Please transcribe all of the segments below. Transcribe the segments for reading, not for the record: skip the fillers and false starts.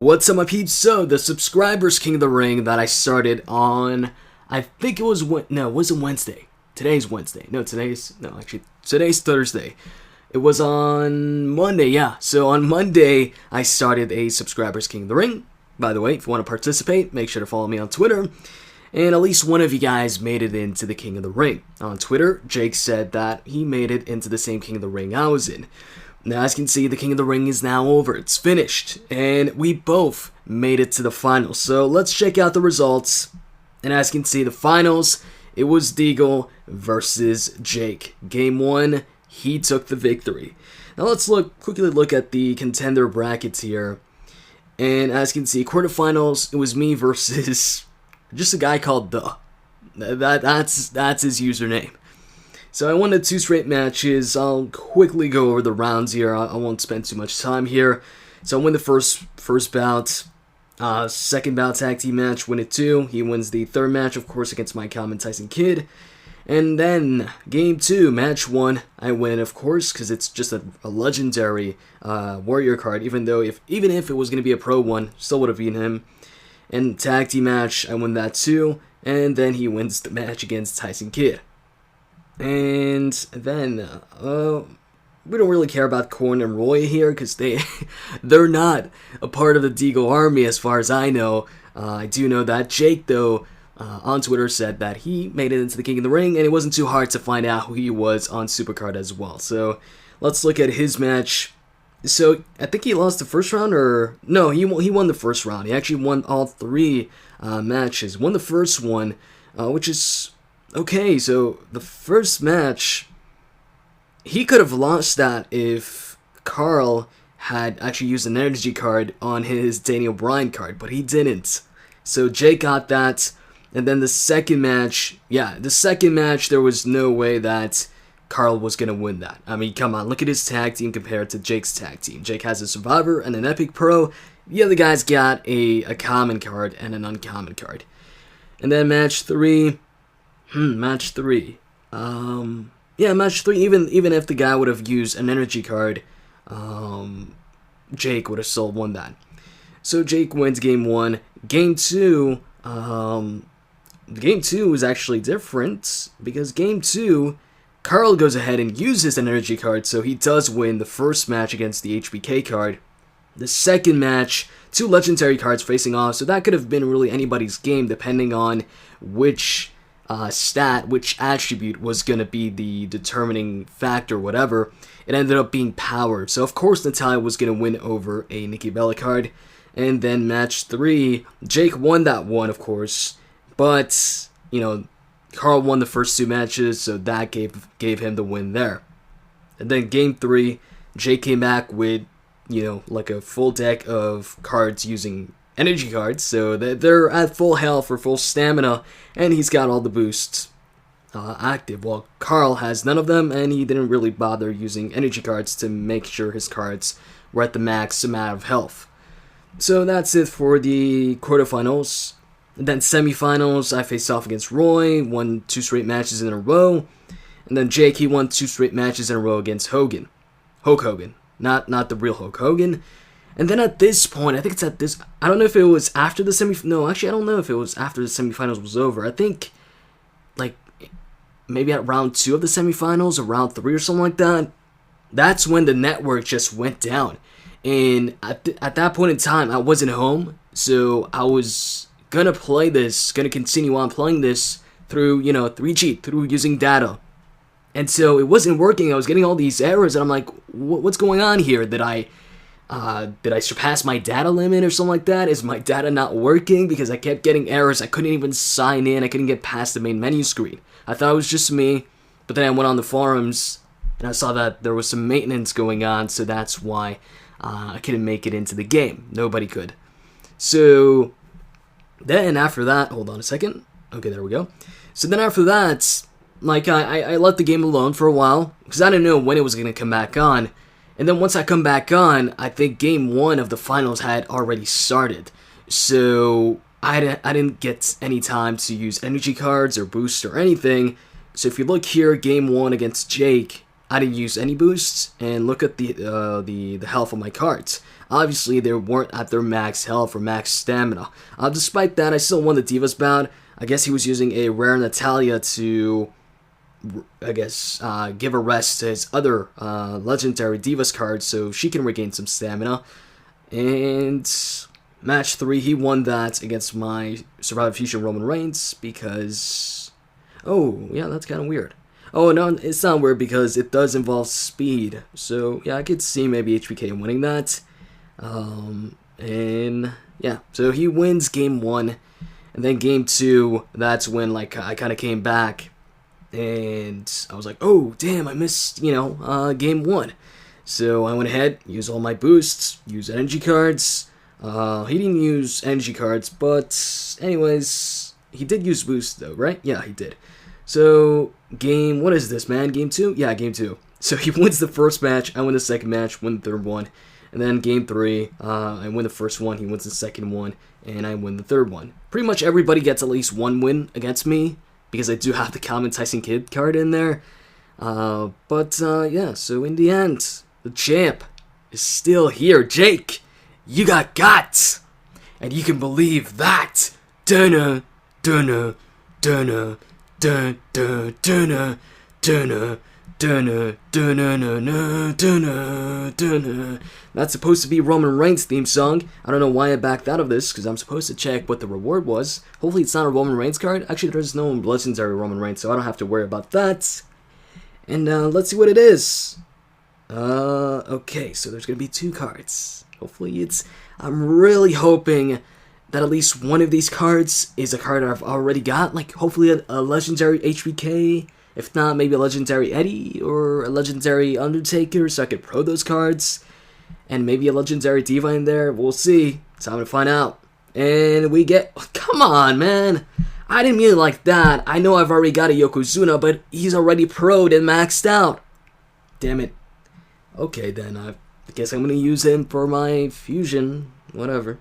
What's up, my peeps? So, the subscribers King of the Ring that I started on, I think it was, it wasn't Wednesday. Today's Wednesday. Today's Thursday. It was on Monday, yeah. So, on Monday, I started a subscribers King of the Ring. By the way, if you want to participate, make sure to follow me on Twitter. And at least one of you guys made it into the King of the Ring. On Twitter, Jake said that he made it into the same King of the Ring I was in. Now, as you can see, the King of the Ring is now over. It's finished. And we both made it to the finals. So let's check out the results. And as you can see, the finals, it was Deagle versus Jake. Game 1, he took the victory. Now let's quickly look at the contender brackets here. And as you can see, quarterfinals, it was me versus just a guy called The. That's his username. So I won the 2 straight matches. I'll quickly go over the rounds here. I won't spend too much time here. So I win the first bout. Second bout tag team match, win it 2. He wins the third match, of course, against my common Tyson Kidd. And then game 2, match 1, I win, of course, because it's just a legendary warrior card. Even if it was going to be a pro one, still would have beaten him. And tag team match, I win that too. And then he wins the match against Tyson Kidd. And then, we don't really care about Korn and Roy here, because they're not a part of the Deagle army as far as I know. I do know that Jake, though, on Twitter said that he made it into the King of the Ring, and it wasn't too hard to find out who he was on Supercard as well. So, let's look at his match. So, I think he lost the first round, or... No, he won the first round. He actually won all 3 matches. Won the first one, which is... Okay, so the first match, he could have lost that if Carl had actually used an energy card on his Daniel Bryan card, but he didn't. So Jake got that, and then the second match, there was no way that Carl was going to win that. I mean, come on, look at his tag team compared to Jake's tag team. Jake has a Survivor and an Epic Pro. The other guys got a common card and an uncommon card. And then match 3... match 3. Match 3, even if the guy would have used an energy card, Jake would have still won that. So Jake wins game 1. Game 2, game 2 was actually different, because game 2, Carl goes ahead and uses an energy card, so he does win the first match against the HBK card. The second match, 2 legendary cards facing off, so that could have been really anybody's game, depending on which... which attribute was going to be the determining factor, whatever. It ended up being power. So, of course, Natalya was going to win over a Nikki Bella card. And then match 3, Jake won that one, of course. But, Carl won the first 2 matches, so that gave him the win there. And then game 3, Jake came back with, like a full deck of cards using energy cards, so they're at full health or full stamina, and he's got all the boosts active. Well, Carl has none of them, and he didn't really bother using energy cards to make sure his cards were at the max amount of health. So that's it for the quarterfinals. And then semifinals, I faced off against Roy, won 2 straight matches in a row, and then Jake, he won 2 straight matches in a row against Hulk Hogan, not the real Hulk Hogan. And then at this point, I think it's at this... I don't know if it was after the No, actually, I don't know if it was after the semifinals was over. I think, maybe at round 2 of the semifinals, or round 3 or something like that. That's when the network just went down. And at that point in time, I wasn't home. So I was going to continue on playing this through, 3G, through using data. And so it wasn't working. I was getting all these errors, and I'm like, what's going on here? Did I surpass my data limit or something like that? Is my data not working? Because I kept getting errors. I couldn't even sign in. I couldn't get past the main menu screen. I thought it was just me, but then I went on the forums and I saw that there was some maintenance going on, so that's why I couldn't make it into the game. Nobody could. So then after that, hold on a second. Okay, there we go. So then after that, I let the game alone for a while because I didn't know when it was going to come back on. And then once I come back on, I think game 1 of the finals had already started. So I didn't get any time to use energy cards or boost or anything. So if you look here, game 1 against Jake, I didn't use any boosts, and look at the health of my cards. Obviously, they weren't at their max health or max stamina. Despite that, I still won the Divas bout. I guess he was using a rare Natalia to, I guess, give a rest to his other legendary Divas card so she can regain some stamina. And match 3, he won that against my Survivor Fusion Roman Reigns because... Oh, yeah, that's kind of weird. Oh, no, it's not weird because it does involve speed. So, yeah, I could see maybe HBK winning that. And, yeah, so he wins game 1. And then game 2, that's when, like, I kind of came back. And I was like, oh, damn, I missed, game 1. So I went ahead, used all my boosts, used energy cards. He didn't use energy cards, but anyways, he did use boosts though, right? Yeah, he did. So, what is this, man? Game 2? Yeah, game 2. So he wins the first match, I win the second match, win the third one. And then game 3, I win the first one, he wins the second one, and I win the third one. Pretty much everybody gets at least one win against me, because I do have the common Tyson Kidd card in there. Yeah, so in the end, the champ is still here. Jake, you got guts, and you can believe that. Dunna, dunna, dunna, dunna, dunna, dunna, dunna, dunna, dunna, dunna, dunna. That's supposed to be Roman Reigns' theme song. I don't know why I backed out of this, because I'm supposed to check what the reward was. Hopefully it's not a Roman Reigns card. Actually, there's no legendary Roman Reigns, so I don't have to worry about that. And let's see what it is. Okay, so there's gonna be 2 cards. Hopefully I'm really hoping that at least one of these cards is a card I've already got. Like, hopefully a legendary HBK. If not, maybe a legendary Eddie or a legendary Undertaker, so I could pro those cards. And maybe a legendary Diva in there. We'll see. Time to find out. And we get... Come on, man. I didn't mean it like that. I know I've already got a Yokozuna, but he's already pro'd and maxed out. Damn it. Okay, then. I guess I'm going to use him for my fusion. Whatever.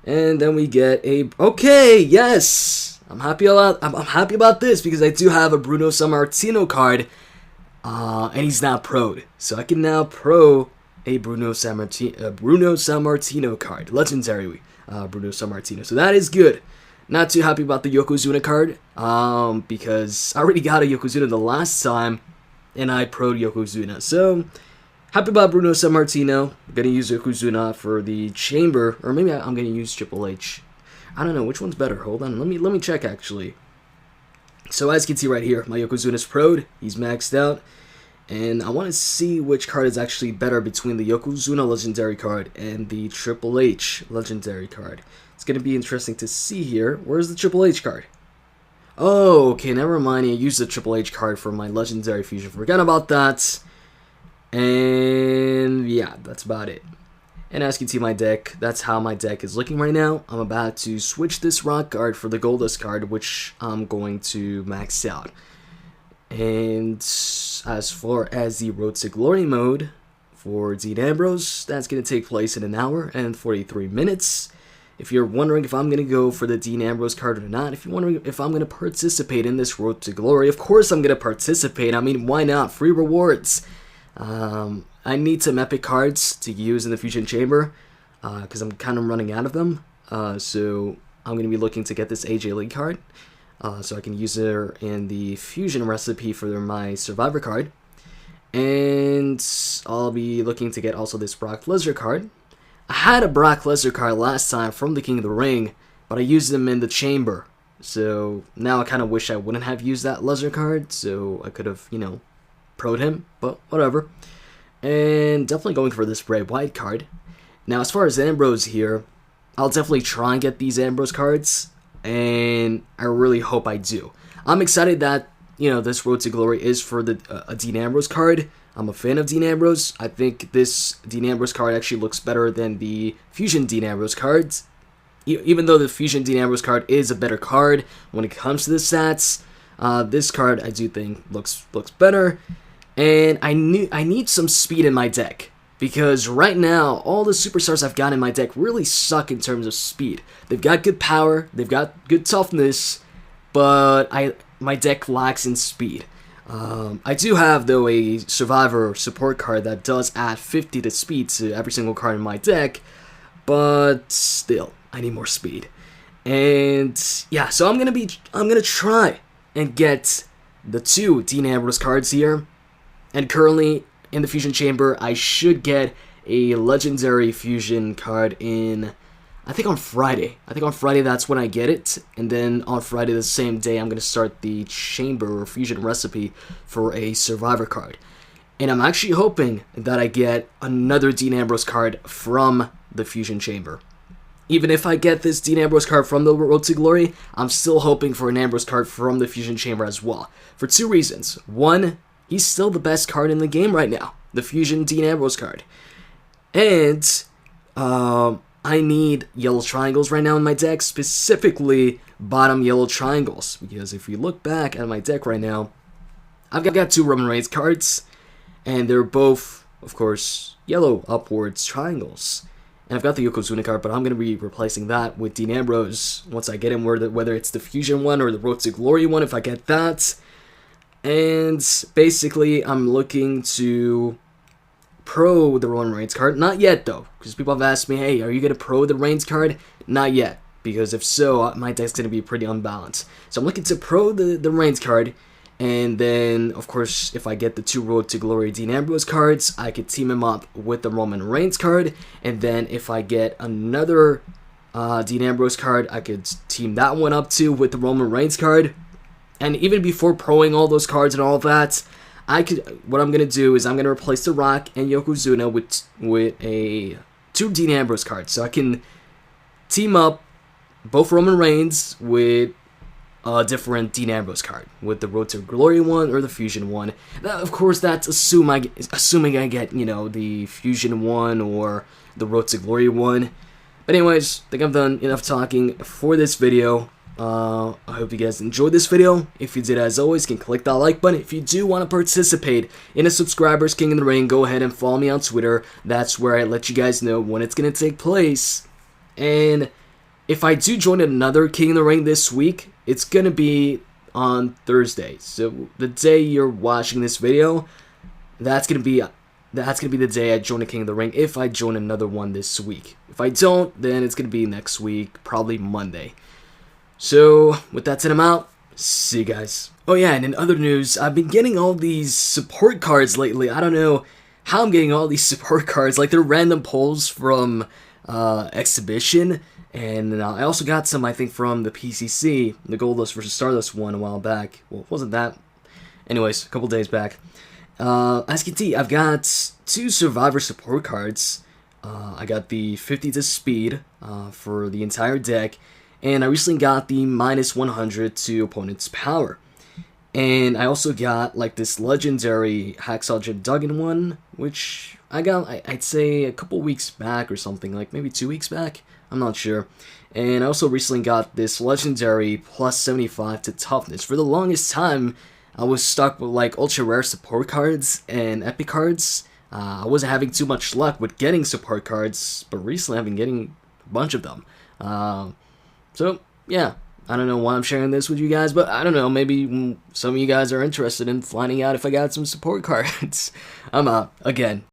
And then we get a... Okay, yes! I'm happy about this because I do have a Bruno Sammartino card. And he's not pro'd. So I can now pro a Bruno Sammartino card. Legendary Bruno Sammartino. So that is good. Not too happy about the Yokozuna card. Because I already got a Yokozuna the last time. And I pro'd Yokozuna. So, happy about Bruno Sammartino. I'm going to use Yokozuna for the Chamber. Or maybe I'm going to use Triple H. I don't know. Which one's better? Hold on. Let me check, actually. So, as you can see right here, my Yokozuna's pro'd. He's maxed out. And I want to see which card is actually better between the Yokozuna Legendary card and the Triple H Legendary card. It's going to be interesting to see here. Where's the Triple H card? Oh, okay, never mind. I used the Triple H card for my Legendary Fusion. Forget about that. And yeah, that's about it. And as you can see my deck, that's how my deck is looking right now. I'm about to switch this Rock card for the Goldust card, which I'm going to max out. And as far as the Road to Glory mode for Dean Ambrose, that's going to take place in 1 hour and 43 minutes. If you're wondering if I'm going to go for the Dean Ambrose card or not, if you're wondering if I'm going to participate in this Road to Glory, of course I'm going to participate. I mean, why not? Free rewards. I need some epic cards to use in the Fusion Chamber, because I'm kind of running out of them. So I'm going to be looking to get this AJ Lee card. So I can use her in the fusion recipe for my Survivor card. And I'll be looking to get also this Brock Lesnar card. I had a Brock Lesnar card last time from the King of the Ring, but I used him in the chamber. So now I kind of wish I wouldn't have used that Lesnar card, so I could have, pro'd him, but whatever. And definitely going for this Bray Wyatt card. Now as far as Ambrose here, I'll definitely try and get these Ambrose cards. And I really hope I do. I'm excited that, this Road to Glory is for a Dean Ambrose card. I'm a fan of Dean Ambrose. I think this Dean Ambrose card actually looks better than the Fusion Dean Ambrose cards. Even though the Fusion Dean Ambrose card is a better card when it comes to the stats, this card I do think looks better. And I need some speed in my deck. Because right now, all the superstars I've got in my deck really suck in terms of speed. They've got good power, they've got good toughness, but my deck lacks in speed. I do have, though, a Survivor support card that does add 50 to speed to every single card in my deck, but still, I need more speed. And yeah, so I'm gonna try and get the 2 Dean Ambrose cards here. And currently in the Fusion Chamber, I should get a legendary Fusion card in, I think on Friday. I think on Friday that's when I get it. And then on Friday the same day, I'm going to start the Chamber or Fusion recipe for a Survivor card. And I'm actually hoping that I get another Dean Ambrose card from the Fusion Chamber. Even if I get this Dean Ambrose card from the Road to Glory, I'm still hoping for an Ambrose card from the Fusion Chamber as well. For 2 reasons. One, he's still the best card in the game right now. The Fusion Dean Ambrose card. And I need yellow triangles right now in my deck, specifically bottom yellow triangles. Because if you look back at my deck right now, I've got 2 Roman Reigns cards, and they're both, of course, yellow upwards triangles. And I've got the Yokozuna card, but I'm going to be replacing that with Dean Ambrose once I get him, whether it's the Fusion one or the Road to Glory one, if I get that. And basically, I'm looking to pro the Roman Reigns card. Not yet, though, because people have asked me, hey, are you going to pro the Reigns card? Not yet, because if so, my deck's going to be pretty unbalanced. So I'm looking to pro the Reigns card, and then, of course, if I get the 2 Road to Glory Dean Ambrose cards, I could team him up with the Roman Reigns card, and then if I get another Dean Ambrose card, I could team that one up too with the Roman Reigns card. And even before proing all those cards and all that, what I'm gonna do is I'm gonna replace the Rock and Yokozuna with a 2 Dean Ambrose cards, so I can team up both Roman Reigns with a different Dean Ambrose card, with the Road to Glory one or the Fusion one. Now, of course, that's assuming I get, the Fusion one or the Road to Glory one. But anyways, I think I've done enough talking for this video. I hope you guys enjoyed this video. If you did, as always, you can click that like button. If you do want to participate in a Subscribers King in the Ring, go ahead and follow me on Twitter. That's where I let you guys know when it's going to take place. And if I do join another King in the Ring this week, it's going to be on Thursday. So the day you're watching this video, that's going to be the day I join a King of the Ring, if I join another one this week. If I don't, then it's going to be next week, probably Monday. So, with that said, I'm out. See you guys. Oh yeah, and in other news, I've been getting all these support cards lately. I don't know how I'm getting all these support cards. Like, they're random pulls from Exhibition. And I also got some, I think, from the PCC, the Goldust vs. Stardust one a while back. Well, it wasn't that. Anyways, a couple days back. As you can see, I've got 2 Survivor support cards. I got the 50 to speed for the entire deck. And I recently got the minus 100 to opponent's power. And I also got like this legendary Hacksaw Jim Duggan one, which I got, I'd say, a couple weeks back or something, like maybe 2 weeks back. I'm not sure. And I also recently got this legendary plus 75 to toughness. For the longest time, I was stuck with like ultra rare support cards and epic cards. I wasn't having too much luck with getting support cards, but recently I've been getting a bunch of them. So, yeah, I don't know why I'm sharing this with you guys, but I don't know, maybe some of you guys are interested in finding out if I got some support cards. I'm out, again.